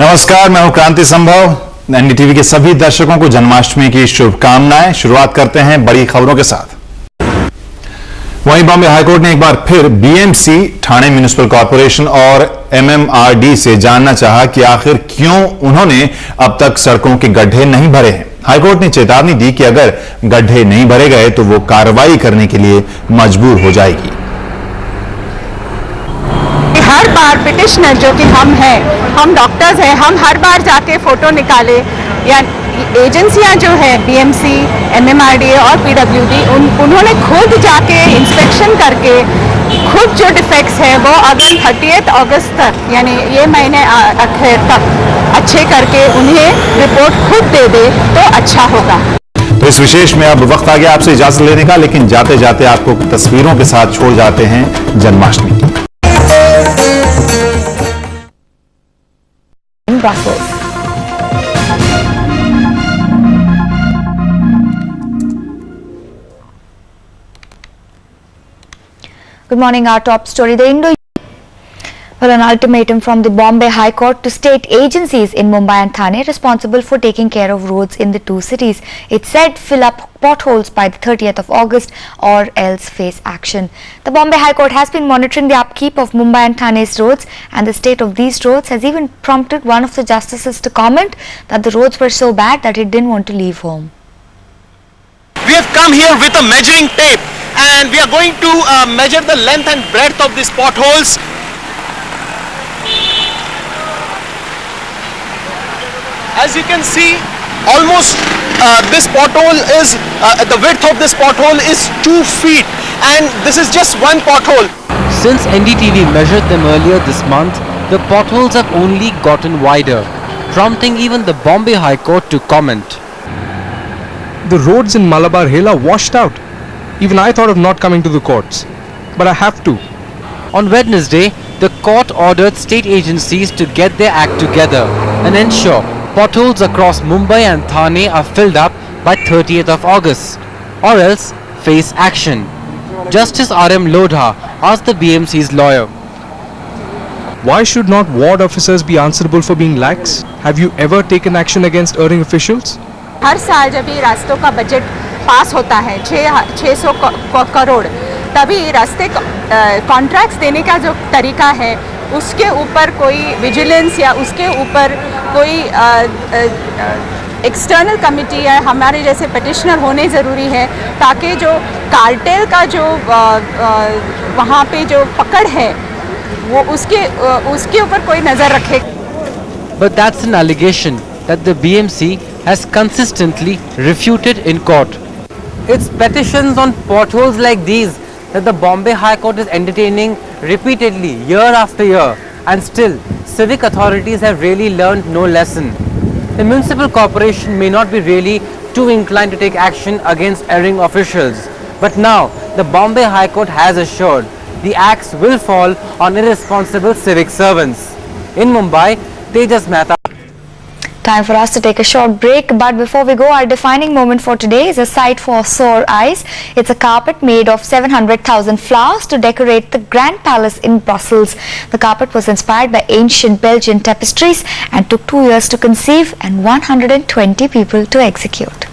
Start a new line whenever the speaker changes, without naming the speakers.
नमस्कार, मैं हूं क्रांति संभव। एनडीटीवी के सभी दर्शकों को जन्माष्टमी की शुभकामनाएं। शुरुआत करते हैं बड़ी खबरों के साथ। वहीं बॉम्बे हाईकोर्ट ने एक बार फिर बीएमसी, ठाणे म्युनिसिपल कॉरपोरेशन और एमएमआरडी से जानना चाहा कि आखिर क्यों उन्होंने अब तक सड़कों के गड्ढे नहीं भरे हैं। हाईकोर्ट ने चेतावनी दी कि अगर गड्ढे नहीं भरे गए तो वो कार्रवाई करने के लिए मजबूर हो जाएगी।
हर बार पिटिशनर जो कि हम डॉक्टर्स हैं, हम हर बार जाके फोटो निकाले या एजेंसियां जो है बीएमसी, एमएमआरडीए और पीडब्ल्यूडी उन्होंने खुद जाके इंस्पेक्शन करके खुद जो डिफेक्ट्स है वो अगर 30 अगस्त तक यानी ये महीने आखिर तक अच्छे करके उन्हें रिपोर्ट खुद दे दे तो अच्छा होगा।
तो इस विशेष में अब वक्त आ गया आपसे इजाजत लेने का, लेकिन जाते जाते आपको तस्वीरों के साथ छोड़ जाते हैं जन्माष्टमी की।
Brussels. Good morning. Our top story: an ultimatum from the Bombay High Court to state agencies in Mumbai and Thane responsible for taking care of roads in the two cities. It said fill up potholes by the 30th of August or else face action. The Bombay High Court has been monitoring the upkeep of Mumbai and Thane's roads, and the state of these roads has even prompted one of the justices to comment that the roads were so bad that he didn't want to leave home.
We have come here with a measuring tape and we are going to measure the length and breadth of these potholes. As you can see, almost this pothole is, the width of this pothole is 2 feet, and this is just one pothole.
Since NDTV measured them earlier this month, the potholes have only gotten wider, prompting even the Bombay High Court to comment.
The roads in Malabar Hill are washed out. Even I thought of not coming to the courts, but I have to.
On Wednesday, the court ordered state agencies to get their act together and ensure potholes across Mumbai and Thane are filled up by 30th of August, or else face action. Justice R.M. Lodha asked the BMC's lawyer,
Why should not ward officers be answerable for being lax? Have you ever taken action against erring officials?
हर साल जब ये रास्तों का budget pass होता है 600 करोड़, तभी रास्ते contracts देने का जो तरीका है उसके ऊपर कोई विजिलेंस या उसके ऊपर कोई एक्सटर्नल कमिटी या हमारे जैसे पिटिशनर होने ज़रूरी है, ताकि जो कार्टेल का जो वहाँ पे जो पकड़ है वो उसके ऊपर कोई नज़र रखे।
but that's an allegation that the BMC has consistently refuted in court. It's petitions on potholes like these that the Bombay High Court is entertaining repeatedly year after year, and still civic authorities have really learned no lesson. The municipal corporation may not be really too inclined to take action against erring officials, but now the Bombay High Court has assured the axe will fall on irresponsible civic servants. In Mumbai, Tejas Mehta.
Time for us to take a short break, but before we go, our defining moment for today is a sight for sore eyes. It's a carpet made of 700,000 flowers to decorate the Grand Palace in Brussels. The carpet was inspired by ancient Belgian tapestries and took 2 years to conceive and 120 people to execute.